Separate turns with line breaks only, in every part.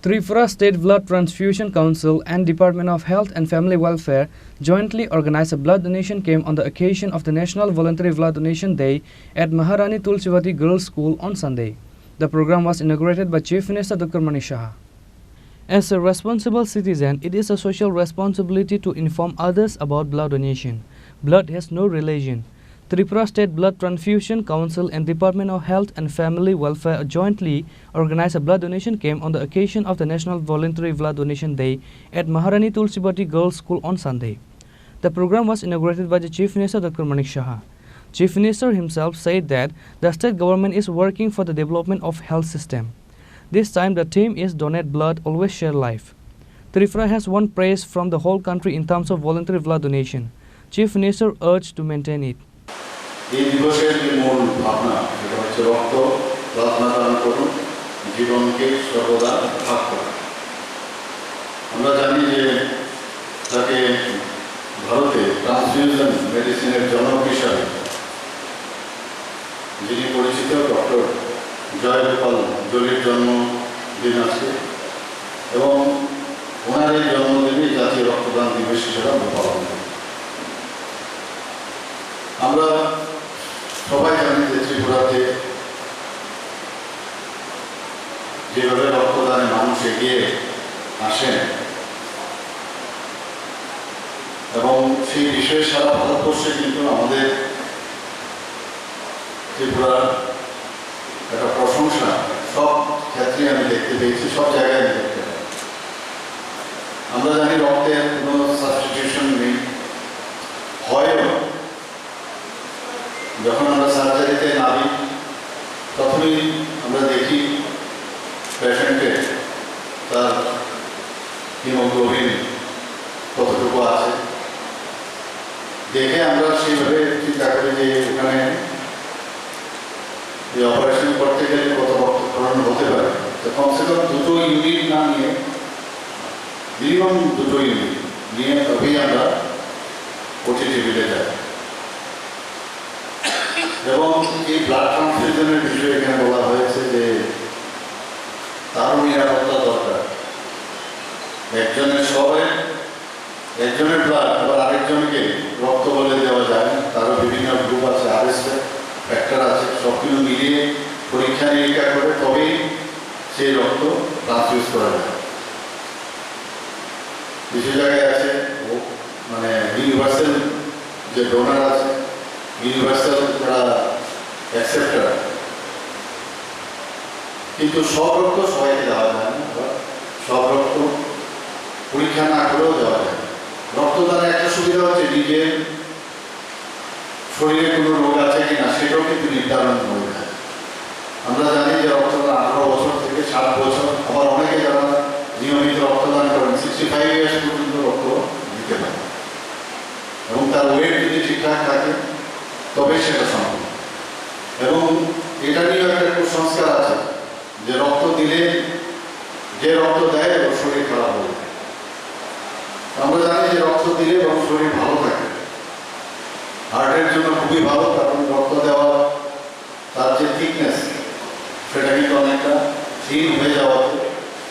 Tripura State Blood Transfusion Council and Department of Health and Family Welfare jointly organized a blood donation camp on the occasion of the National Voluntary Blood Donation Day at Maharani Tulsiwati Girls' School on Sunday. The program was inaugurated by Chief Minister Dr. Manisha. As a responsible citizen, it is a social responsibility to inform others about blood donation. Blood has no religion. Tripura State Blood Transfusion Council and Department of Health and Family Welfare jointly organized a blood donation camp on the occasion of the National Voluntary Blood Donation Day at Maharani Tulsiwati Girls' School on Sunday. The program was inaugurated by the Chief Minister Dr. Manisha. Chief Minister himself said that the state government is working for the development of health system. This time the theme is Donate Blood, Always Share Life. Tripura has won praise from the whole country in terms of voluntary blood donation. Chief Minister urged to maintain it.
এই দিবসের যে মূল ভাবনা সেটা হচ্ছে রক্ত plasma দান করুন, জীবনকে সর্বদা ভাগ করুন। আমরা জানি যে তাকে ভারতে ট্রান্সফিউশন মেডিসিনের জনক হিসাবে যিনি পরিচিত ডক্টর জয়গোপাল জলির জন্মদিন আছে এবং ওনার এই জন্মদিনে জাতীয় রক্তদান দিবস হিসেবে আমরা পালন করি। আমরা সবাই জানি যে ত্রিপুরাতে যেভাবে রক্তদানে মানুষ এগিয়ে আসেন এবং সেই বিষয়ে সারা ভারতবর্ষে কিন্তু আমাদের ত্রিপুরার একটা প্রশংসা সব ক্ষেত্রে আমি দেখতে পেয়েছি, সব জায়গায় আমি দেখতে পাই। আমরা জানি রক্তের কোনো সাবস্টিটিউশন নেই, হয়ও যখন আমরা সার্জারিতে নামি তখনই আমরা দেখি পেশেন্টের তার হিমোগ্লোবিন কতটুকু আছে, দেখে আমরা সেইভাবে চিন্তা করি যে ওখানে এই অপারেশন করতে গেলে কত রক্তক্ষরণ হতে পারে। তো কমসে কম দুটো ইউনিট না নিয়ে মিনিমাম দুটো ইউনিট নিয়ে তবেই আমরা ওটি টেবিলে যাই। এবং এই ব্লাড ট্রান্সফিউশনের বিষয়ে এখানে বলা হয়েছে যে তারও নিরাপত্তা দরকার। একজনের ব্লাড আবার আরেকজনকে রক্ত বলে দেওয়া যায় না, তারও বিভিন্ন গ্রুপ আছে, ফ্যাক্টর আছে, সবগুলো মিলিয়ে পরীক্ষা নিরীক্ষা করে তবেই সেই রক্ত ট্রান্সফিউজ করা যায়। কিছু জায়গায় আছে মানে ইউনিভার্সাল যে ডোনার আছে, ইউনিভার্সাল যারা অ্যাকসেপ্টার, কিন্তু সব রক্ত সবাইকে দেওয়া যায় না, সব রক্ত পরীক্ষা না করেও দেওয়া যায়। রক্তদানে একটা সুবিধা হচ্ছে নিজের শরীরে কোনো রোগ আছে কিনা সেটাও কিন্তু নির্ধারণ হয়ে যায়। আমরা জানি যে রক্তদান 18 বছর থেকে 60 বছর, আবার অনেকে যারা নিয়মিত রক্তদান করেন 65 ইয়ার্স পর্যন্ত রক্ত দিতে পারে এবং তার ওয়েট যদি ঠিকঠাক থাকে তবে সেটা সম্ভব। এবং এটা নিয়ে একটা কুসংস্কার আছে যে রক্ত দিলে যে রক্ত দেয় ওর শরীর খারাপ হবে। আমরা জানি যে রক্ত দিলে ওর শরীর ভালো থাকে, হার্টের জন্য খুবই ভালো, কারণ রক্ত দেওয়া তার যে থিকনেস সেটা কিন্তু অনেকটা থিন হয়ে যাওয়াতে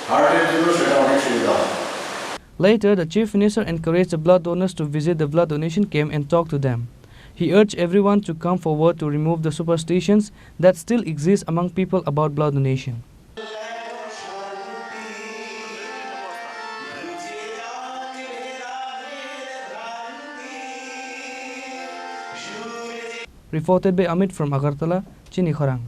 হার্টের জন্য সেটা অনেক সুবিধা হয়।
Later, the Chief Minister encouraged the blood donors to visit the blood donation camp and talk to them. He urged everyone to come forward to remove the superstitions that still exist among people about blood donation. Reported by Amit from Agartala, Chini, Khorang.